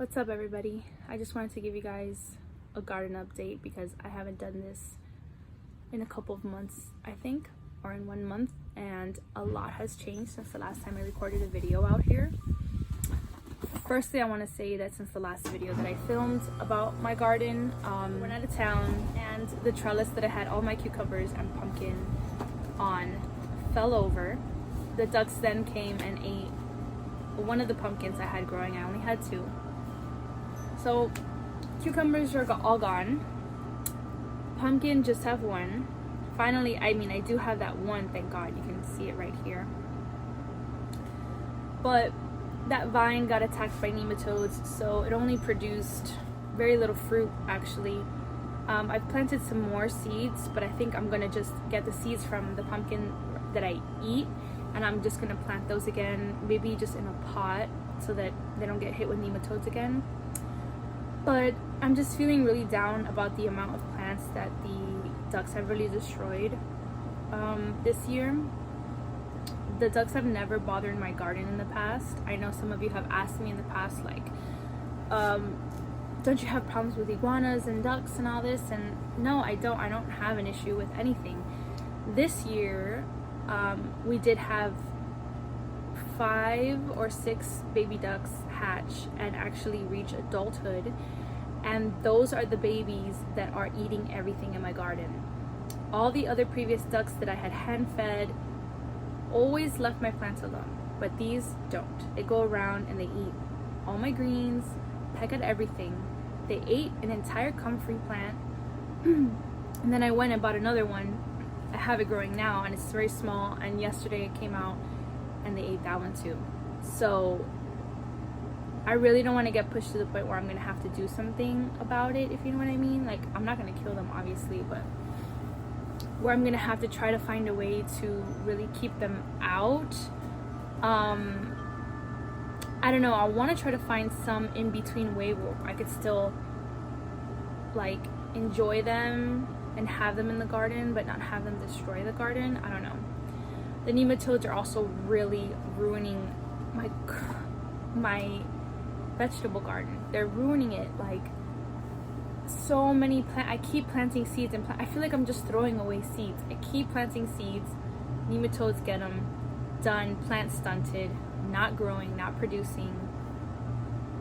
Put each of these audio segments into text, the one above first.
What's up, everybody? I just wanted to give you guys a garden update because I haven't done this in a couple of months, I think, or in 1 month, and a lot has changed since the last time I recorded a video out here. Firstly, I want to say that since the last video that I filmed about my garden, went out of town, and the trellis that I had all my cucumbers and pumpkin on fell over. The ducks then came and ate one of the pumpkins I had growing. I only had 2. So cucumbers are all gone. Pumpkin just have 1. Finally, I do have that 1, thank God. You can see it right here. But that vine got attacked by nematodes, so it only produced very little fruit, actually. I've planted some more seeds, but I think I'm gonna just get the seeds from the pumpkin that I eat, and I'm just gonna plant those again, maybe just in a pot so that they don't get hit with nematodes again. But I'm just feeling really down about the amount of plants that the ducks have really destroyed this year. The ducks have never bothered my garden in the past. I know some of you have asked me in the past, like, don't you have problems with iguanas and ducks and all this? And no, I don't have an issue with anything. This year, we did have 5 or 6 baby ducks hatch and actually reach adulthood, and those are the babies that are eating everything in my garden. All the other previous ducks that I had hand fed always left my plants alone, but these don't. They go around and they eat all my greens, peck at everything. They ate an entire comfrey plant and then I went and bought another one. I have it growing now and it's very small, and yesterday it came out and they ate that one too. So I really don't want to get pushed to the point where I'm gonna have to do something about it, if you know what I mean. Like, I'm not gonna kill them obviously, but where I'm gonna have to try to find a way to really keep them out. I don't know, I want to try to find some in between way where I could still like enjoy them and have them in the garden but not have them destroy the garden. I don't know. The nematodes are also really ruining my vegetable garden. They're ruining it. Like, so many I keep planting seeds and I feel like I'm just throwing away seeds. I keep planting seeds, nematodes get them, done, plant stunted, not growing, not producing.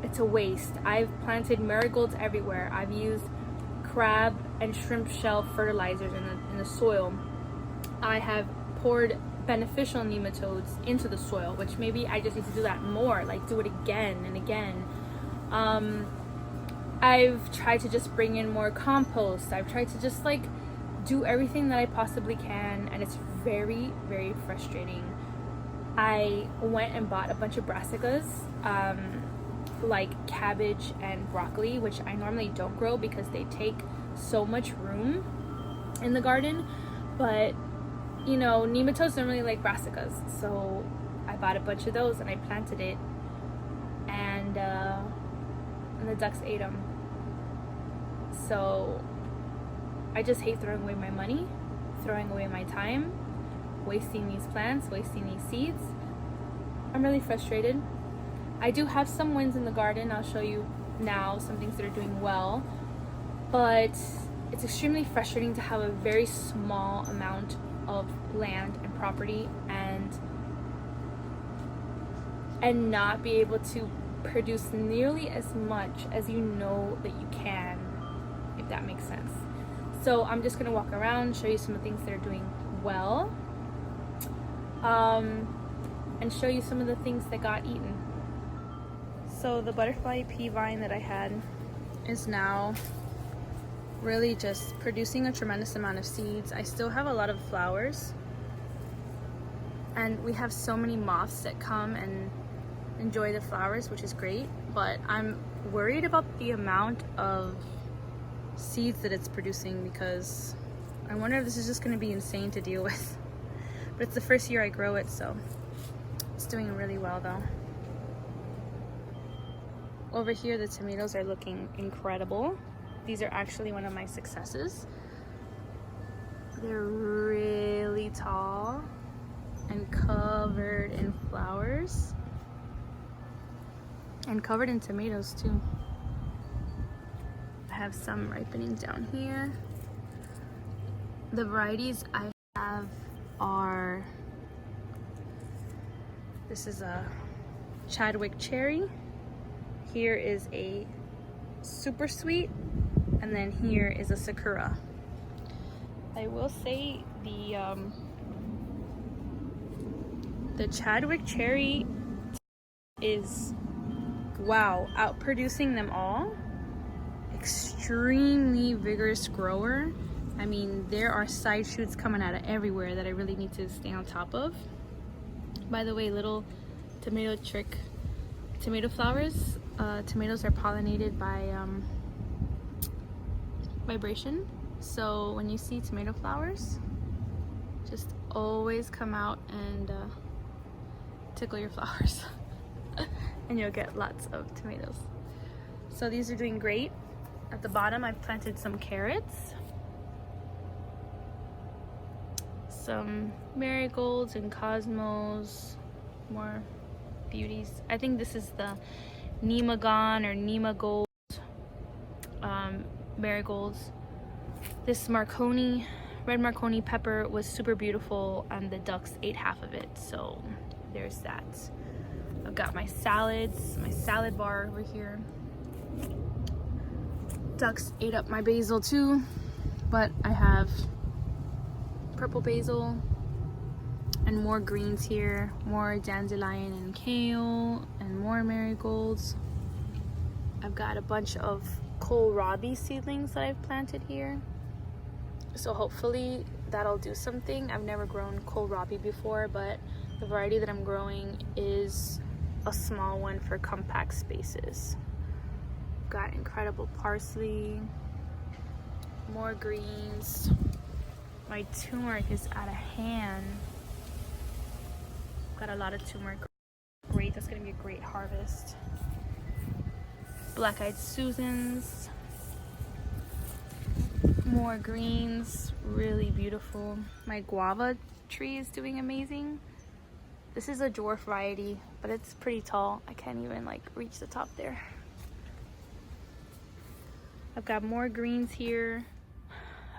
It's a waste. I've planted marigolds everywhere. I've used crab and shrimp shell fertilizers in the soil. I have poured beneficial nematodes into the soil, which maybe I just need to do that more, like do it again and again. I've tried to just bring in more compost. I've tried to just like do everything that I possibly can, and it's very, very frustrating. I went and bought a bunch of brassicas, like cabbage and broccoli, which I normally don't grow because they take so much room in the garden, but you know, nematodes don't really like brassicas, so I bought a bunch of those and I planted it, and the ducks ate them. So I just hate throwing away my money, throwing away my time, wasting these plants, wasting these seeds. I'm really frustrated. I do have some wins in the garden. I'll show you now some things that are doing well, but it's extremely frustrating to have a very small amount of land and property and not be able to produce nearly as much as you know that you can, if that makes sense. So I'm just gonna walk around, show you some of the things that are doing well, and show you some of the things that got eaten. So the butterfly pea vine that I had is now really just producing a tremendous amount of seeds. I still have a lot of flowers, and we have so many moths that come and enjoy the flowers, which is great, but I'm worried about the amount of seeds that it's producing, because I wonder if this is just going to be insane to deal with. But it's the first year I grow it, so it's doing really well though. Over here the tomatoes are looking incredible. These are actually one of my successes. They're really tall and covered in flowers. and covered in tomatoes too. I have some ripening down here. The varieties I have are, this is a Chadwick cherry. Here is a super sweet, and then here is a Sakura. I will say the Chadwick cherry is, wow, outproducing them all. Extremely vigorous grower. I mean, there are side shoots coming out of everywhere that I really need to stay on top of. By the way, little tomato trick, tomato flowers. Tomatoes are pollinated by vibration. So when you see tomato flowers, just always come out and tickle your flowers and you'll get lots of tomatoes. So these are doing great. At the bottom, I've planted some carrots, some marigolds and cosmos, more beauties. I think this is the Nemagon or Nemagold marigolds. This Marconi, red Marconi pepper was super beautiful and the ducks ate half of it, so there's that. I've got my salads, my salad bar over here. Ducks ate up my basil too, but I have purple basil and more greens here, more dandelion and kale and more marigolds. I've got a bunch of kohlrabi seedlings that I've planted here, so hopefully that'll do something. I've never grown kohlrabi before, but the variety that I'm growing is a small one for compact spaces. Got incredible parsley, more greens. My turmeric is out of hand. Got a lot of turmeric. Great, that's gonna be a great harvest. Black-eyed Susans, more greens, really beautiful. My guava tree is doing amazing. This is a dwarf variety, but it's pretty tall. I can't even like reach the top there. I've got more greens here.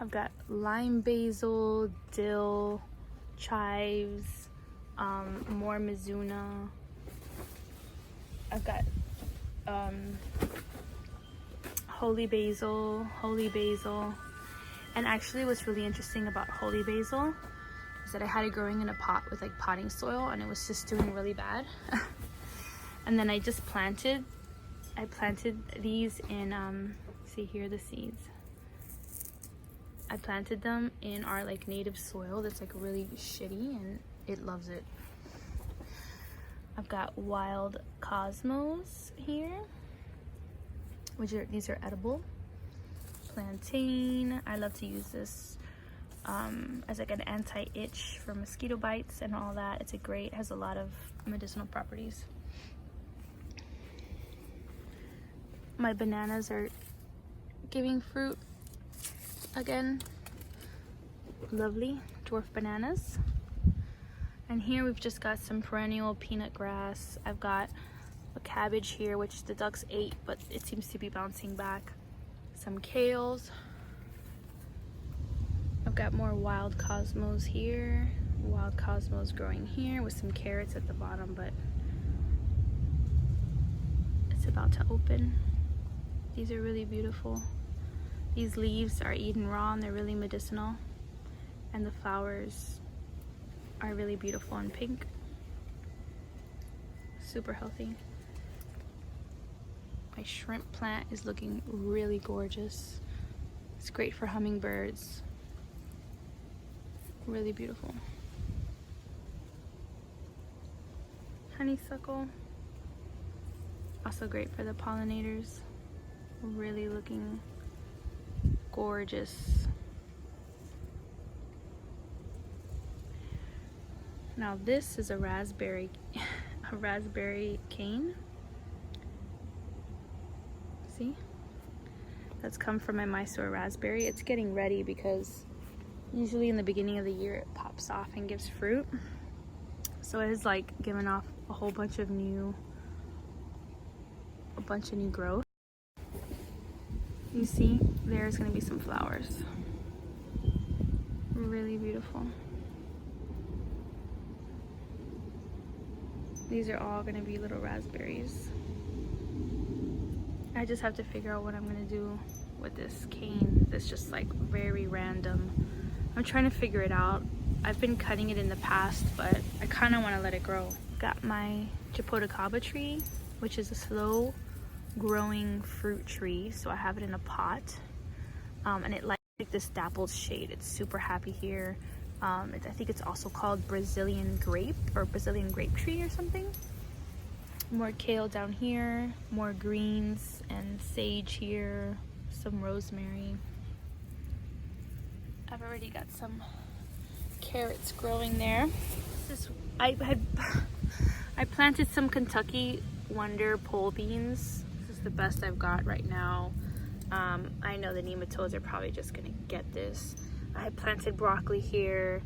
I've got lime basil, dill, chives, more mizuna. I've got holy basil. And actually what's really interesting about holy basil is that I had it growing in a pot with like potting soil and it was just doing really bad. And then I just planted these in see here the seeds. I planted them in our like native soil that's like really shitty and it loves it. I've got wild cosmos here, these are edible. Plantain, I love to use this as like an anti-itch for mosquito bites and all that. It's it has a lot of medicinal properties. My bananas are giving fruit again. Lovely dwarf bananas. And here we've just got some perennial peanut grass. I've got a cabbage here, which the ducks ate, but it seems to be bouncing back. Some kales. I've got more wild cosmos here. Wild cosmos growing here with some carrots at the bottom, but it's about to open. These are really beautiful. These leaves are eaten raw and they're really medicinal. And the flowers are really beautiful and pink. Super healthy. My shrimp plant is looking really gorgeous. It's great for hummingbirds. Really beautiful. Honeysuckle. Also great for the pollinators. Really looking gorgeous. Now this is a raspberry cane. See? That's come from my Mysore raspberry. It's getting ready because usually in the beginning of the year it pops off and gives fruit. So it has like given off a whole bunch of new a bunch of new growth. You see, there's gonna be some flowers. Really beautiful. These are all gonna be little raspberries. I just have to figure out what I'm gonna do with this cane that's just like very random. I'm trying to figure it out. I've been cutting it in the past, but I kind of want to let it grow. Got my Jopotacaba tree, which is a slow growing fruit tree. So I have it in a pot, and it likes this dappled shade. It's super happy here. I think it's also called Brazilian grape or Brazilian grape tree or something. More kale down here, more greens and sage here, some rosemary. I've already got some carrots growing there. I planted some Kentucky Wonder pole beans. This is the best I've got right now. I know the nematodes are probably just gonna get this. I planted broccoli here,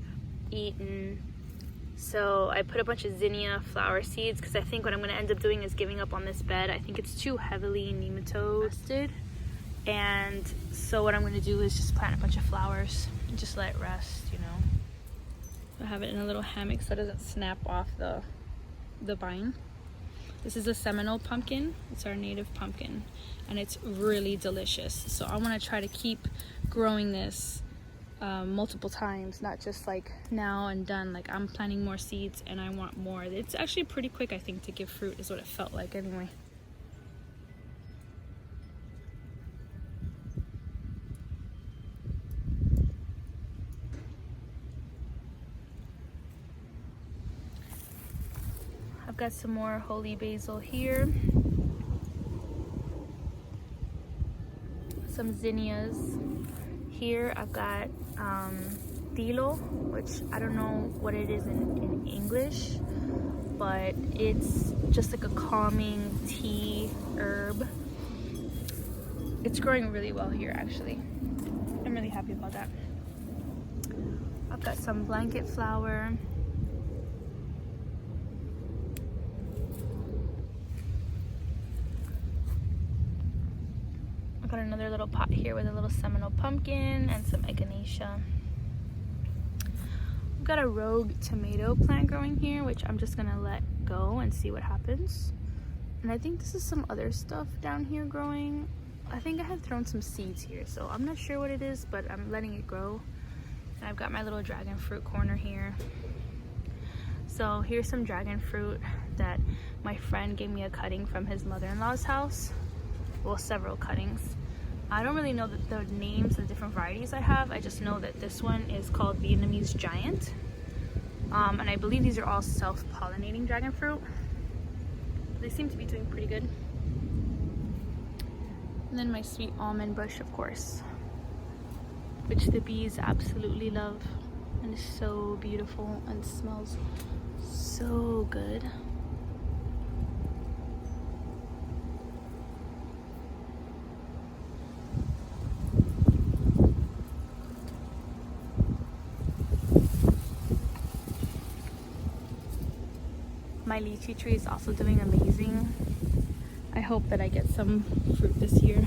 eaten. So I put a bunch of zinnia flower seeds because I think what I'm going to end up doing is giving up on this bed. I think it's too heavily nematode. And so what I'm going to do is just plant a bunch of flowers and just let it rest, you know. I have it in a little hammock so it doesn't snap off the vine. This is a Seminole pumpkin. It's our native pumpkin and it's really delicious. So I want to try to keep growing this multiple times, not just like now and done. Like I'm planting more seeds and I want more. It's actually pretty quick, I think, to give fruit is what it felt like anyway. I've got some more holy basil here, some zinnias here. I've got tilo, which I don't know what it is in English, but it's just like a calming tea herb. It's growing really well here, actually. I'm really happy about that. I've got some blanket flower. I've got another little pot here with a little Seminole pumpkin and some echinacea. I've got a rogue tomato plant growing here, which I'm just gonna let go and see what happens. And I think this is some other stuff down here growing. I think I have thrown some seeds here, so I'm not sure what it is, but I'm letting it grow. And I've got my little dragon fruit corner here. So here's some dragon fruit that my friend gave me a cutting from his mother-in-law's house. Well, several cuttings. I don't really know the names of the different varieties I have. I just know that this one is called Vietnamese Giant. And I believe these are all self-pollinating dragon fruit. They seem to be doing pretty good. And then my sweet almond bush, of course, which the bees absolutely love. And is so beautiful and smells so good. My lychee tree is also doing amazing. I hope that I get some fruit this year.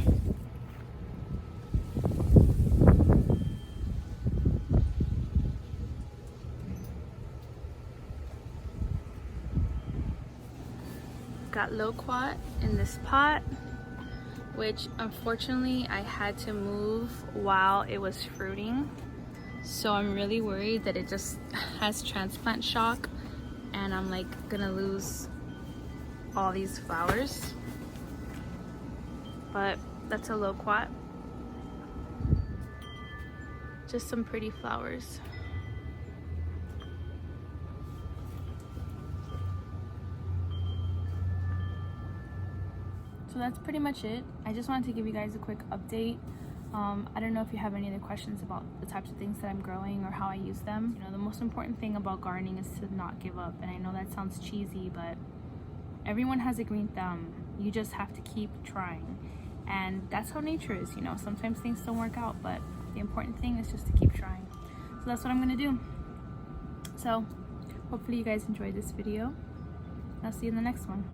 Got loquat in this pot, which unfortunately I had to move while it was fruiting. So I'm really worried that it just has transplant shock and I'm like gonna lose all these flowers. But that's a loquat. Just some pretty flowers. So that's pretty much it. I just wanted to give you guys a quick update. I don't know if you have any other questions about the types of things that I'm growing or how I use them. You know, the most important thing about gardening is to not give up. And I know that sounds cheesy, but everyone has a green thumb. You just have to keep trying. And that's how nature is, you know. Sometimes things don't work out, but the important thing is just to keep trying. So that's what I'm gonna do. So hopefully you guys enjoyed this video. I'll see you in the next one.